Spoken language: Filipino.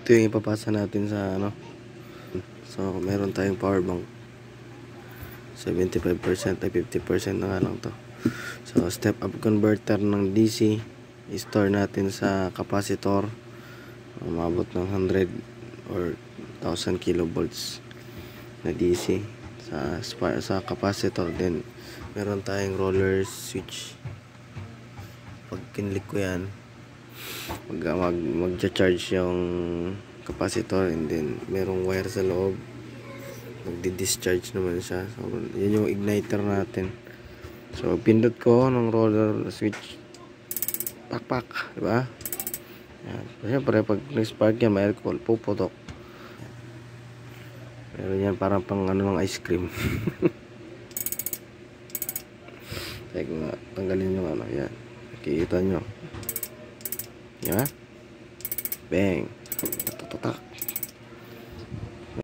Ito yung ipapasa natin sa ano. So meron tayong power bank 75% ay 50% na nga lang to. So step up converter ng DC, i-store natin sa capacitor, umabot ng 100 or 1000 kilovolts na DC sa capacitor. Then meron tayong roller switch. Pag kinlik ko yan, mag-charge yung capacitor, and then merong wire sa loob, magdi-discharge naman siya. So yun yung igniter natin. So pindot ko ng roller switch, pakpak, diba? Yan. Siyempre pag nag-spark yan, may alcohol, puputok. Pero yan parang pang ano ng ice cream. Teka nga, tanggalin yung ano, yan. Nakikita nyo. Yan. Bang. Tatak.